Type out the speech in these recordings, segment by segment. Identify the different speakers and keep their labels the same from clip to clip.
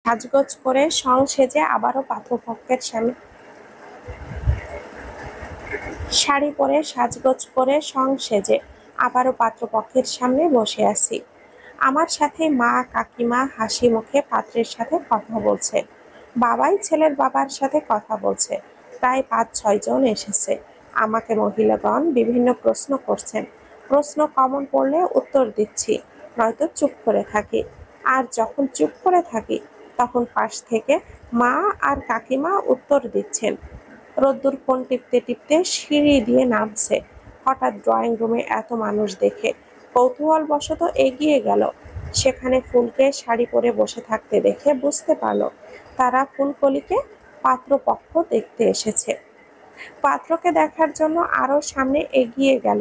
Speaker 1: সাজগোজ করে সং সেজে আবারও পাত্রপক্ষের সামনে শাড়ি পরে সাজগোজ করে সং সেজে আবারও পাত্রপক্ষের সামনে বসে আছি। আমার সাথে মা কাকিমা হাসি মুখে পাত্রের সাথে কথা বলছে। বাবাই ছেলের বাবার সাথে কথা বলছে। প্রায় 5-6 জন এসেছে। আমাকে মহিলাগণ বিভিন্ন প্রশ্ন করছেন। প্রশ্ন কমন পড়লে উত্তর দিচ্ছি, নয়তো চুপ করে থাকি। আর যখন চুপ করে থাকি তখন পাশ থেকে মা আর কাকিমা উত্তর দিচ্ছেন। রোদ্দুর ফোন টিপতে টিপতে সিঁড়ি দিয়ে নামছে। হঠাৎ ড্রয়িং রুমে এত মানুষ দেখে কৌতূহলবশত এগিয়ে গেল। সেখানে ফুলকে শাড়ি পরে বসে থাকতে দেখে বুঝতে পারল তারা ফুলকলিকে পাত্রপক্ষ দেখতে এসেছে। পাত্রকে দেখার জন্য আরো সামনে এগিয়ে গেল।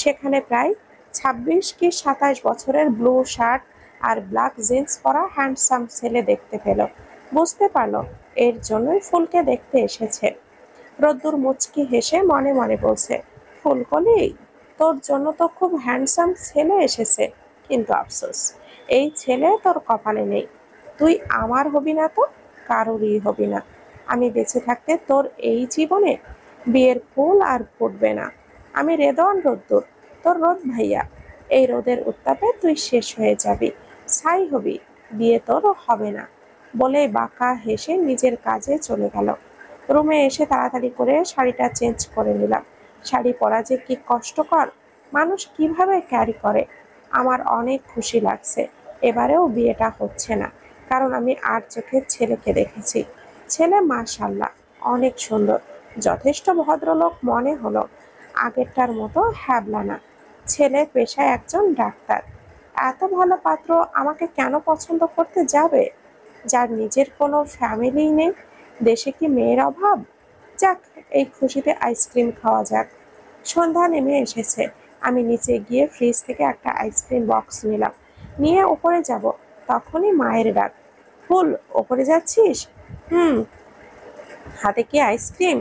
Speaker 1: সেখানে প্রায় 26 কি 27 বছরের ব্লু শার্ট আর ব্ল্যাক জিন্স পরা হ্যান্ডসাম ছেলে দেখতে পেল। বুঝতে পারল এর জন্যই ফুলকে দেখতে এসেছে। রোদ্দুর মুচকি হেসে মনে মনে বলছে, ফুলকলি, তোর জন্য তো খুব হ্যান্ডসাম ছেলে এসেছে, কিন্তু আফসোস এই ছেলে তোর কপালে নেই। তুই আমার হবি না তো কারোরই হবি না। আমি বেঁচে থাকতে তোর এই জীবনে বিয়ের ফুল আর ফুটবে না। আমি রেদওয়ান রোদ্দুর, তোর রোদ ভাইয়া। এই রোদের উত্তাপে তুই শেষ হয়ে যাবি, ছাই হবি, বিয়ে তোর হবে না। বলে বাঁকা হেসে নিজের কাজে চলে গেল। রুমে এসে তাড়াতাড়ি করে শাড়িটা চেঞ্জ করে নিলাম। শাড়ি পরা যে কি কষ্টকর, মানুষ কিভাবে ক্যারি করে। আমার অনেক খুশি লাগছে এবারেও বিয়েটা হচ্ছে না, কারণ আমি আর চোখের ছেলেকে দেখেছি। ছেলে মাশাআল্লাহ অনেক সুন্দর, যথেষ্ট ভদ্রলোক মনে হলো। আগেরটার মতো হ্যাবলা না। ছেলে পেশায় একজন ডাক্তার। এত ভালো পাত্র আমাকে কেন পছন্দ করতে যাবে, যার নিজের কোনো ফ্যামিলি নেই? দেশে কি মেয়ের অভাব? যাক, এই খুশিতে আইসক্রিম খাওয়া যাক। সন্ধ্যা নেমে এসেছে। আমি নিচে গিয়ে ফ্রিজ থেকে একটা আইসক্রিম বক্স নিলাম। নিয়ে ওপরে যাব, তখনই মায়ের ডাক, ফুল, ওপরে যাচ্ছিস? হুম। হাতে কি আইসক্রিম?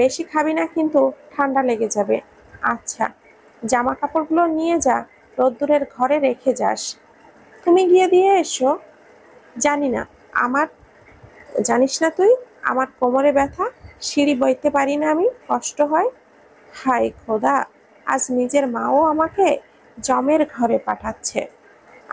Speaker 1: বেশি খাবি না কিন্তু, ঠান্ডা লেগে যাবে। আচ্ছা, জামা কাপড়গুলো নিয়ে যা, রোদ্দুরের ঘরে রেখে যাস। তুমি গিয়ে দিয়ে এসো। জানি না আমার জানিস না তুই, আমার কোমরে ব্যথা, সিঁড়ি বইতে পারি না আমি, কষ্ট হয়। হায় খোদা, আজ নিজের মাও আমাকে জমের ঘরে পাঠাচ্ছে।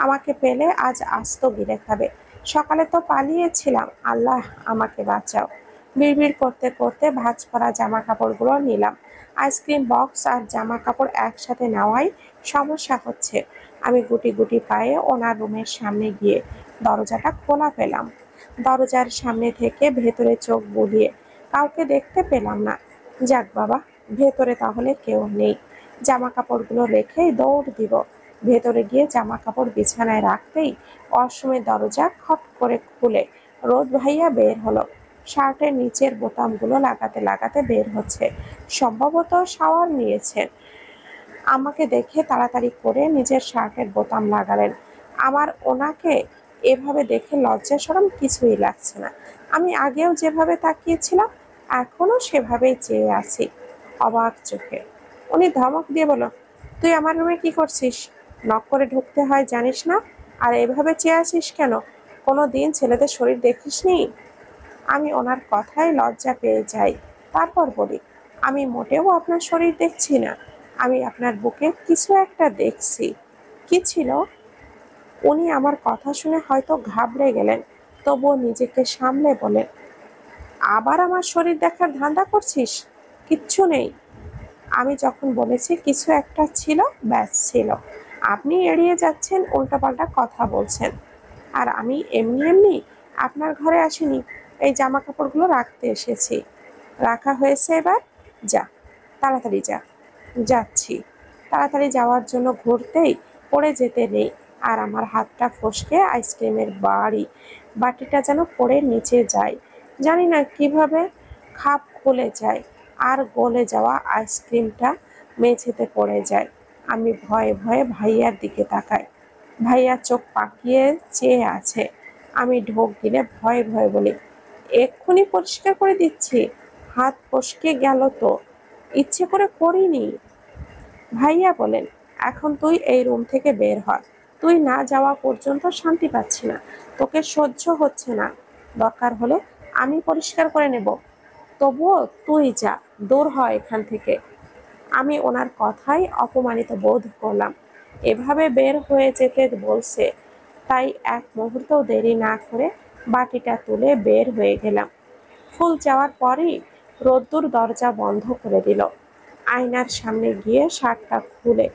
Speaker 1: আমাকে পেলে আজ আস্ত গিলে খাবে। সকালে তো পালিয়েছিলাম, আল্লাহ আমাকে বাঁচাও। বিড়বিড় করতে করতে ভাঁজ করা জামা কাপড়গুলো নিলাম। আইসক্রিম বক্স আর জামা কাপড় একসাথে নেওয়াই সমস্যা হচ্ছে। আমি গুটি গুটি পায়ে ওনার রুমের সামনে গিয়ে দরজাটা খোলা পেলাম। দরজার সামনে থেকে ভেতরে চোখ বুলিয়ে কাউকে দেখতে পেলাম না। যাক বাবা, ভেতরে তাহলে কেউ নেই। জামা কাপড়গুলো রেখেই দৌড় দিব। ভেতরে গিয়ে জামা কাপড় বিছানায় রাখতেই ওয়াশরুমের দরজা খট করে খুলে রোদ ভাইয়া বের হলো। শার্টের নিচের বোতামগুলো লাগাতে লাগাতে বের হচ্ছে, সম্ভবত শাওয়ার নিয়েছেন। আমাকে দেখে তাড়াতাড়ি করে নিজের শার্টের বোতাম লাগালেন। আমার ওনাকে এভাবে দেখে লজ্জা শরম কিছুই লাগছে না। আমি আগেও যেভাবে তাকিয়েছিলাম এখনো সেভাবেই চেয়ে আছি, অবাক চোখে। উনি ধমক দিয়ে বলল, তুই আমার রুমে কি করছিস? নক করে ঢুকতে হয় জানিস না? আর এভাবে চেয়ে আছিস কেন? কোনো দিন ছেলেদের শরীর দেখিসনি? আমি ওনার কথায় লজ্জা পেয়ে যাই। তারপর বলি, আমি মোটেও আপনার শরীর দেখছি না, আমি আপনার বুকে কিছু একটা দেখছি। কি ছিল? উনি আমার কথা শুনে হয়তো ঘাবড়ে গেলেন, তবুও নিজেকে সামলে বলেন, আবার আমার শরীর দেখার ধান্দা করছিস? কিচ্ছু নেই। আমি যখন বলেছি কিছু একটা ছিল, ব্যাস ছিল। আপনি এড়িয়ে যাচ্ছেন, উল্টাপাল্টা কথা বলছেন। আর আমি এমনি এমনি আপনার ঘরে আসিনি, এই জামা কাপড়গুলো রাখতে এসেছি। রাখা হয়েছে এবার যা, তাড়াতাড়ি যা। যাচ্ছি। তাড়াতাড়ি যাওয়ার জন্য ঘুরতেই পড়ে যেতে নেই, আর আমার হাতটা ফসকে আইসক্রিমের বাটিটা যেন পড়ে নিচে যায়। জানি না কিভাবে খাপ খুলে যায়, আর গলে যাওয়া আইসক্রিমটা মেঝেতে পড়ে যায়। আমি ভয়ে ভয়ে ভাইয়ার দিকে তাকাই। ভাইয়া চোখ পাকিয়ে চেয়ে আছে। আমি ঢোক গিলে ভয়ে ভয়ে বলি, এক্ষুনি পরিষ্কার করে দিচ্ছি। হাত ফসকে গেল তো, ইচ্ছে করে করিনি। ভাইয়া বলেন, এখন তুই এই রুম থেকে বের হ। তুই না যাওয়া পর্যন্ত শান্তি পাচ্ছি না, তোকে সহ্য হচ্ছে না। দরকার হলে আমি পরিষ্কার করে নেব, তবুও তুই যা, দূর হ এখান থেকে। আমি ওনার কথায় অপমানিত বোধ করলাম। এভাবে বের হয়ে যেতে বলছে, তাই এক মুহূর্তও দেরি না করে বাটিটা তুলে বের হয়ে গেলাম। ফুল যাওয়ার পরই রোদ্দুর দরজা বন্ধ করে দিল। আয়নার সামনে গিয়ে শার্টটা খুলে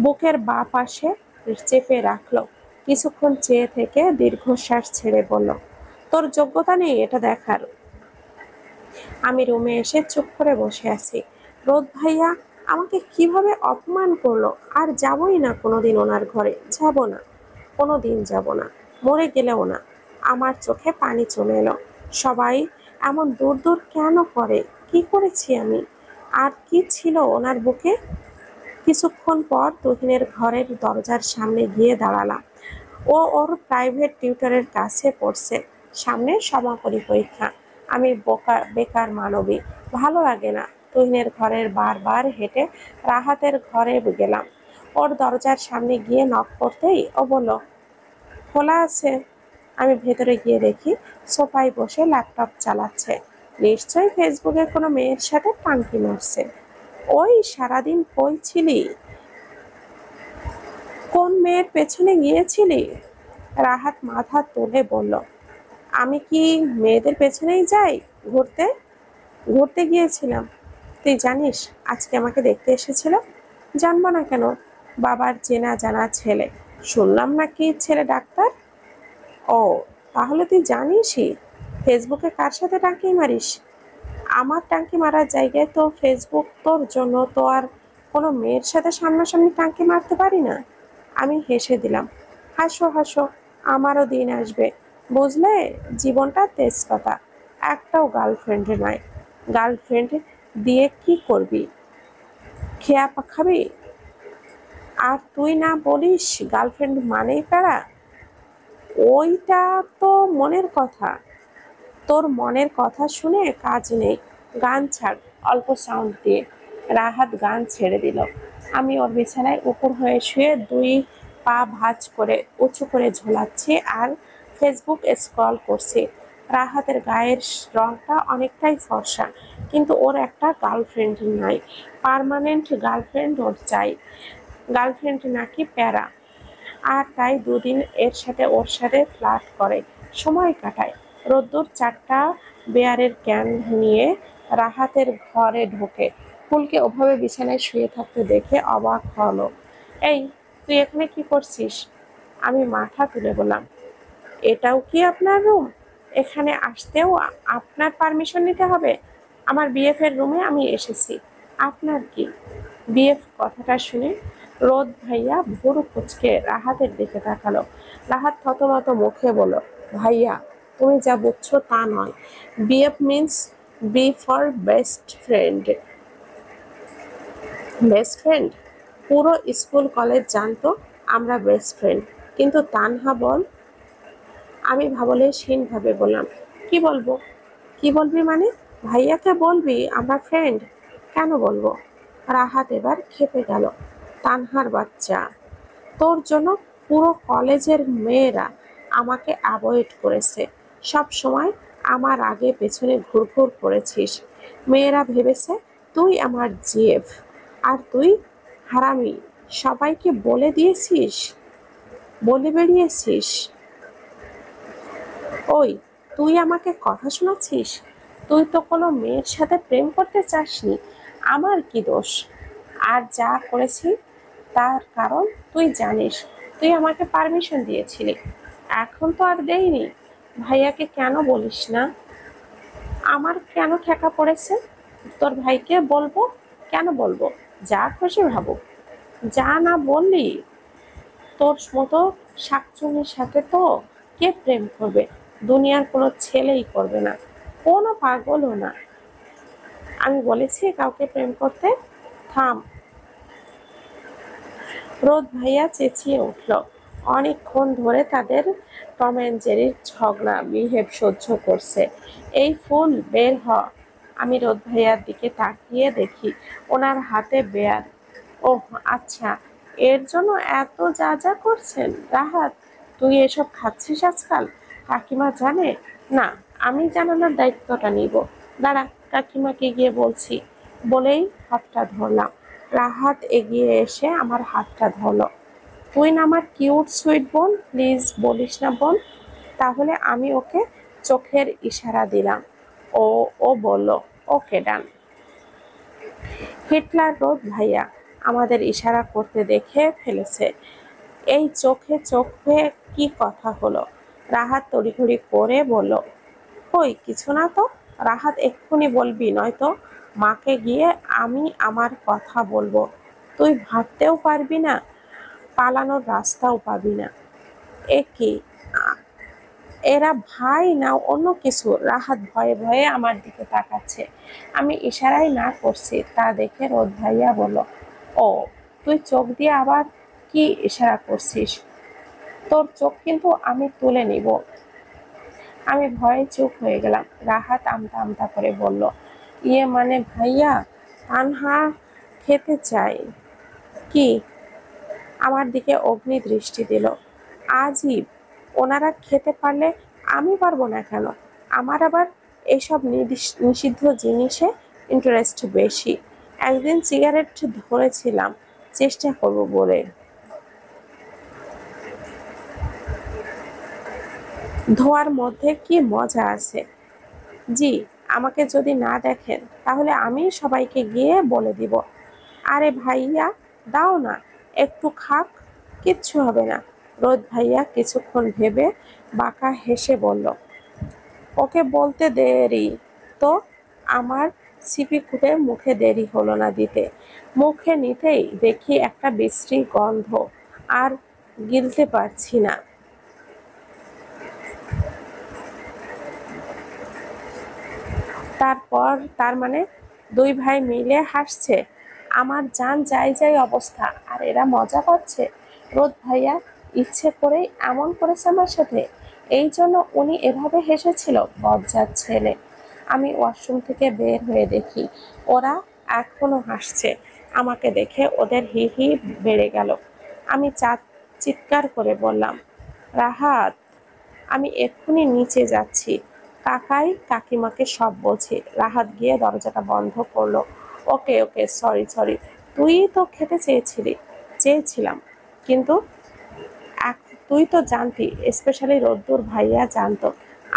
Speaker 1: বুকের বাঁ পাশে চেপে রাখলো। কিছুক্ষণ চেয়ে থেকে দীর্ঘশ্বাস ছেড়ে বলল, তোর যোগ্যতা নেই এটা দেখার। আমি রুমে এসে চুপ করে বসে আছি। রোদ ভাইয়া আমাকে কিভাবে অপমান করলো। আর যাবই না কোনোদিন ওনার ঘরে, যাব না, কোনোদিন যাব না, মরে গেলেও না। আমার চোখে পানি চলে এলো। সবাই এমন দূর দূর কেন করে? কি করেছি আমি? আর কি ছিল ওনার বুকে? কিছুক্ষণ পর তুহিনের ঘরের দরজার সামনে গিয়ে দাঁড়ালাম। ও ওর প্রাইভেট টিউটরের কাছে পড়ছে। সামনে সমাপনী পরীক্ষা। আমি বেকার মানবী, ভালো লাগে না। তুহিনের ঘরের বারবার হেঁটে রাহাতের ঘরে গেলাম। ওর দরজার সামনে গিয়ে নক করতেই ও বলল, খোলা আছে। আমি ভেতরে গিয়ে দেখি সোফায় বসে ল্যাপটপ চালাচ্ছে। নিশ্চয়ই ফেসবুকে কোনো মেয়ের সাথে টাঙ্কি মারছে। ওই সারাদিন কই ছিলি? কোন মেয়ের পেছনে গিয়েছিলি? রাহাত মাথা তুলে বলল, আমি কি মেয়েদের পেছনেই যাই ঘুরতে? ঘুরতে গিয়েছিলাম। তুই জানিস আজকে আমাকে দেখতে এসেছিল? জানবো না কেন, বাবার চেনা জানা ছেলে। শুনলাম নাকি ছেলে ডাক্তার। ও, তাহলে তুই জানিসই ফেসবুকে কার সাথে টাঙ্কি মারিস। আমার টাঙ্কি মারার জায়গায় তো ফেসবুক, তোর জন্য তো আর কোনো মেয়ের সাথে সামনাসামনি টাঙ্কি মারতে পারি না। আমি হেসে দিলাম। হাসো হাসো, আমারও দিন আসবে, বুঝলে? জীবনটা তেজপাতা, একটাও গার্লফ্রেন্ড নয়। গার্লফ্রেন্ড দিয়ে কি করবি? খেয়া খাবি? আর তুই না বলিস গার্লফ্রেন্ড মানেই প্যারা। ওইটা তো মনের কথা। তোর মনের কথা শুনে কাজ নেই, গান ছাড় অল্প সাউন্ড দিয়ে। রাহাত গান ছেড়ে দিল। আমি ওর বিছানায় উপর হয়ে শুয়ে দুই পা ভাঁজ করে উঁচু করে ঝোলাচ্ছি আর ফেসবুক স্ক্রল করছি। রাহাতের গায়ের রংটা অনেকটাই ফর্সা, কিন্তু ওর একটা গার্লফ্রেন্ড নাই। পার্মানেন্ট গার্লফ্রেন্ড ওর চাই। গার্লফ্রেন্ড নাকি প্যারা। আর তাই দুদিন ওর সাথে ফ্লার্ট করে সময় কাটায়। রোদ্দুর চারটা বেয়ারের ক্যান নিয়ে রাহাতের ঘরে ঢোকে। ফুলকে ওভাবে বিছানায় শুয়ে থাকতে দেখে অবাক হলো। এই, তুই এখানে কি করছিস? আমি মাথা তুলে বললাম, এটাও কি আপনার রুম? এখানে আসতেও আপনার পারমিশন নিতে হবে? আমার বিএফ এর রুমে আমি এসেছি, আপনার কি? বিএফ কথাটা শুনে রোদ ভাইয়া ভুরু কুঁচকে রাহাতের দিকে তাকালো। রাহাত থতমত মুখে বলল, ভাইয়া তুমি যা বুঝছো তা নয়। BF means B for best friend. Best friend? পুরো স্কুল কলেজ জানতো আমরা বেস্ট ফ্রেন্ড, কিন্তু তানহা বল। আমি ভাবলেশহীনভাবে বললাম, কি বলবো? কি বলবি মানে? ভাইয়াকে বলবি আমরা ফ্রেন্ড। কেন বলবো? রাহাত এবার খেপে গেল। তানহার বাচ্চা, তোর জন্য পুরো কলেজের মেয়েরা আমাকে অ্যাভয়েড করেছে। সব সময় আমার আগে পেছনে ঘুরঘুর করেছিস। মেয়েরা ভেবেছে তুই আমার জিএফ, আর তুই হারামি। সবাইকে বলে দিয়েছিস, বলে বেরিয়েছিস। ওই, তুই আমাকে কথা শোনাচ্ছিস? তুই তো কোনো মেয়ের সাথে প্রেম করতে চাসনি, আমার কি দোষ? আর যা করেছি তার কারণ তুই জানিস। তুই আমাকে পারমিশন দিয়েছিলি, এখন তো আর দেইনি। ভাইয়াকে কেন বলিস না? আমার কেন ঠেকা পড়েছে? তোর ভাইকে বলবো। কেন বলবো? যা খুশি ভাবো। যা না বললি, তোর মতো শাকচুন্নির সাথে তো কে প্রেম করবে? দুনিয়ার কোনো ছেলেই করবে না, কোনো পাগলও না। আমি বলেছি কাউকে প্রেম করতে? থাম। রোদ ভাইয়া চেঁচিয়ে উঠল। অনেকক্ষণ ধরে তাদের টম অ্যান্ড জেরির ঝগড়া বিহেভ সহ্য করছে। এই ফুল বের হ। আমি রোদ ভাইয়ার দিকে তাকিয়ে দেখি ওনার হাতে বেয়ার। ওহ আচ্ছা, এর জন্য এত যা যা করছেন? রাহাত, তুই এসব খাচ্ছিস আজকাল? কাকিমা জানে? না, আমি জানানোর দায়িত্বটা নিব। দাঁড়া, কাকিমাকে গিয়ে বলছি। বলেই হাতটা ধরলাম। রাহাত এগিয়ে এসে আমার হাতটা ধরলো। তুই না আমার কিউট সুইট বোন, প্লিজ বলিস না বোন। তাহলে আমি ওকে চোখের ইশারা দিলাম। ও ও বলল ওকে ডান। হিটলার রোদ ভাইয়া আমাদের ইশারা করতে দেখে ফেলেছে। এই চোখে চোখে কি কথা হলো? রাহাত তড়িঘড়ি করে বলল, কই কিছু না তো। রাহাত, এক্ষুনি বলবি, নয়তো মাকে গিয়ে আমি আমার কথা বলবো। তুই ভাবতেও পারবি না, পালানোর রাস্তাও পাবি না। এ কি, এরা ভাই না অন্য কিছু? রাহাত ভয়ে ভয়ে আমার দিকে তাকাচ্ছে। আমি ইশারাই না করছি তা দেখে রোদ ভাইয়া বলল, ও তুই চোখ দিয়ে আবার কি ইশারা করছিস? তোর চোখ কিন্তু আমি তুলে নিব। আমি ভয়ে চুপ হয়ে গেলাম। রাহাত আমতা আমতা করে বলল, ইয়ে মানে ভাইয়া, তানহা খেতে চাই। কি? আমার দিকে অগ্নি দৃষ্টি দিল। আজীব, ওনারা খেতে পারলে আমি পারবো না কেন? আমার আবার এসব নিষিদ্ধ জিনিসে ইন্টারেস্ট বেশি। একদিন সিগারেট ধরেছিলাম, চেষ্টা করব বলে। ধোয়ার মধ্যে কি মজা আছে। জি, আমাকে যদি না দেখেন তাহলে আমি সবাইকে গিয়ে বলে দিব। আরে ভাইয়া, দাও না, একটু খাক, কিচ্ছু হবে না। রোদ ভাইয়া কিছুক্ষণ ভেবে বাঁকা হেসে বলল, ওকে বলতে দেরি তো। আমার সিপি কুটে মুখে দেরি হলো না দিতে। মুখে নিতেই দেখি একটা বিশ্রী গন্ধ, আর গিলতে পারছি না। তারপর তার মানে দুই ভাই মিলে হাসছে। আমার জান যাই যাই অবস্থা, আর এরা মজা পাচ্ছে। রোদ ভাইয়া ইচ্ছে করেই এমন করেছে আমার সাথে, এই জন্য উনি এভাবে হেসেছিল। বজ্জাত ছেলে। আমি ওয়াশরুম থেকে বের হয়ে দেখি ওরা এখনো হাসছে। আমাকে দেখে ওদের হি হি বেড়ে গেল। আমি চিৎকার করে বললাম, রাহাত, আমি এক্ষুনি নিচে যাচ্ছি। কাকাই কাকিমাকে সব বলছি। রাহাত গিয়ে দরজাটা বন্ধ করলো। ওকে ওকে, সরি সরি। তুই তো খেতে চেয়েছিলাম, কিন্তু তুই তো জানতি, স্পেশালি রোদ্দুর ভাইয়া জানতো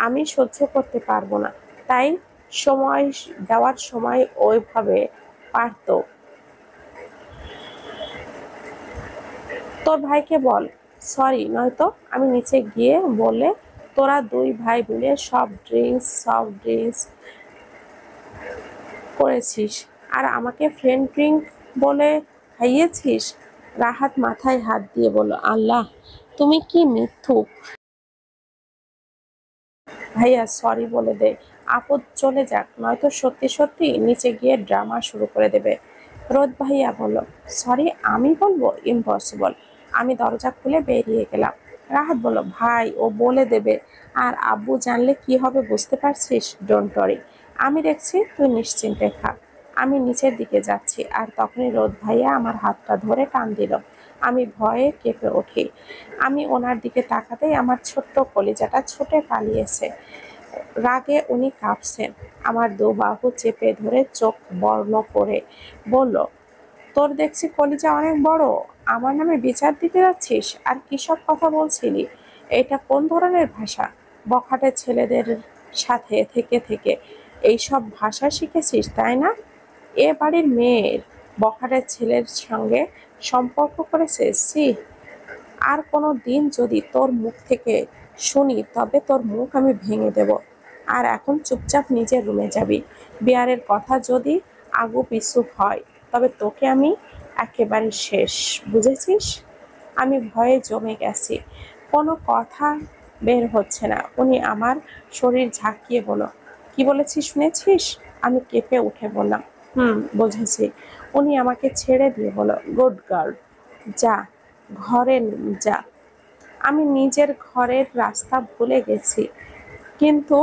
Speaker 1: আমি সহ্য করতে পারবো না, তাই সময় দেওয়ার সময় ওইভাবে পারতো। তোর ভাইকে বল সরি, নয়তো আমি নিচে গিয়ে বলে তোরা দুই ভাই মিলে সফট ড্রিঙ্কস করেছিস আর আমাকে ফ্রেন্ড ড্রিঙ্ক বলে খাইয়েছিস। রাহাত মাথায় হাত দিয়ে বলল, আল্লাহ, তুমি কি মিথ্যুক। ভাইয়া সরি বলে দে, আপদ চলে যাক, নয়তো সত্যি সত্যি নিচে গিয়ে ড্রামা শুরু করে দেবে। রোদ ভাইয়া বলল, সরি আমি বলবো? ইম্পসিবল। আমি দরজা খুলে বেরিয়ে গেলাম। রাহাত বলল, ভাই ও বলে দেবে, আর আব্বু জানলে কি হবে বুঝতে পারছিস। ডোন্ট ওয়ারি, আমি দেখছি, তুই নিশ্চিন্তে খা। আমি নিচের দিকে যাচ্ছি, আর তখনই রোদ ভাইয়া আমার হাতটা ধরে টান দিল। আমি ভয়ে কেঁপে উঠি। আমি ওনার দিকে তাকাতেই আমার ছোট্ট কলিজাটা ছুটে পালিয়েছে। রাগে উনি কাঁপছেন। আমার দু বাহু চেপে ধরে চোখ বর্ণ করে বলল, তোর দেখছি কলিজা অনেক বড়। আমার নামে বিচার দিতে যাচ্ছিস? আর কিসব কথা বলছিলি? এটা কোন ধরনের ভাষা? বখাটে ছেলেদের সাথে থেকে থেকে এইসব ভাষা শিখেছিস, তাই না? এ বাড়ির মেয়ের বখাটে ছেলের সঙ্গে সম্পর্ক করেছিস? ছি! আর কোনো দিন যদি তোর মুখ থেকে শুনি তবে তোর মুখ আমি ভেঙে দেব। আর এখন চুপচাপ নিজের রুমে যাবি। বিয়ারের কথা যদি আগু পিছু হয় তবে তোকে আমি একেবারে শেষ, বুঝেছিস? আমি ভয়ে জমে গেছি, কোনো কথা বের হচ্ছে না। উনি আমার শরীর ঝাঁকিয়ে বলল, কি বলেছি শুনেছিস? আমি কেঁপে উঠে বললাম, বুঝেছি। উনি আমাকে ছেড়ে দিয়ে বলল, গুড গার্ল, যা ঘরে যা। আমি নিজের ঘরের রাস্তা ভুলে গেছি, কিন্তু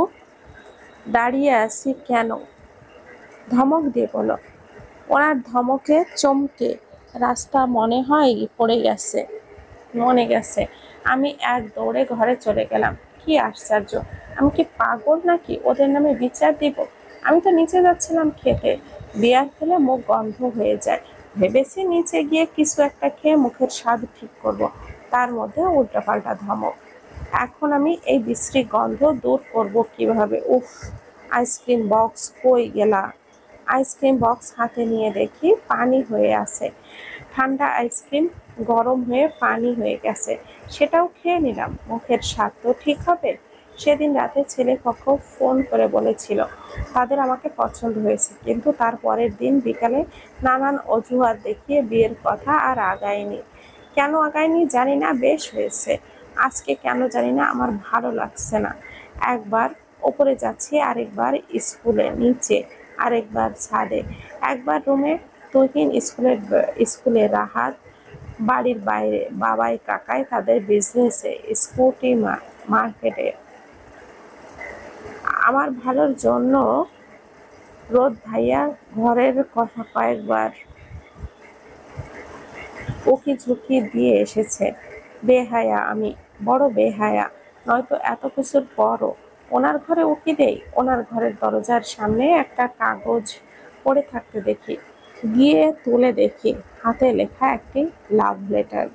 Speaker 1: দাঁড়িয়ে আছি কেন? ধমক দিয়ে বলল। ওনার ধমকে চমকে রাস্তা মনে হয় পড়ে গেছে, মনে গেছে। আমি এক দৌড়ে ঘরে চলে গেলাম। কি আশ্চর্য! আমি কি পাগল নাকি ওদের নামে বিচার দিব? আমি তো নিচে যাচ্ছিলাম খেতে। বিয়ার খেলে মুখ গন্ধ হয়ে যায়। ভেবেছি নিচে গিয়ে কিছু একটা খেয়ে মুখের স্বাদ ঠিক করব। তার মধ্যে উল্টাপাল্টা ধমক। এখন আমি এই বিশ্রী গন্ধ দূর করব কিভাবে? উফ! আইসক্রিম বক্স কই গেলা? আইসক্রিম বক্স হাতে নিয়ে দেখি পানি হয়ে আছে। ঠান্ডা আইসক্রিম গরম হয়ে পানি হয়ে গেছে। সেটাও খেয়ে নিলাম। মুখের স্বাদ তো ঠিক হবে। সেদিন রাতে ছেলেপক্ষ ফোন করে বলেছিল তাদের আমাকে পছন্দ হয়েছে, কিন্তু তার পরের দিন বিকালে নানান অজুহাত দেখিয়ে বিয়ের কথা আর আগায়নি। কেন আগায়নি জানি না, বেশ হয়েছে। আজকে কেন জানি না আমার ভালো লাগছে না। একবার ওপরে যাচ্ছি, আরেকবার স্কুলে নিচে, আরেকবার ছাদে, একবার রুমে তুহিন, স্কুলে রাহাত, বাড়ির বাইরে বাবাই কাকাই তাদের বিজনেসে, স্কুটি মার্কেটে। আমার ভালোর জন্য রোদ ভাইয়া ঘরের কথা কয়েকবার উকি ঝুঁকি দিয়ে এসেছে। বেহায়া আমি, বড় বেহায়া। নয়তো এত কিছুর পরও ওনার ঘরে উকি দেই। ওনার ঘরের দরজার সামনে একটা কাগজ পড়ে থাকতে দেখি। গিয়ে তুলে দেখি হাতে লেখা একটি লাভ লেটার।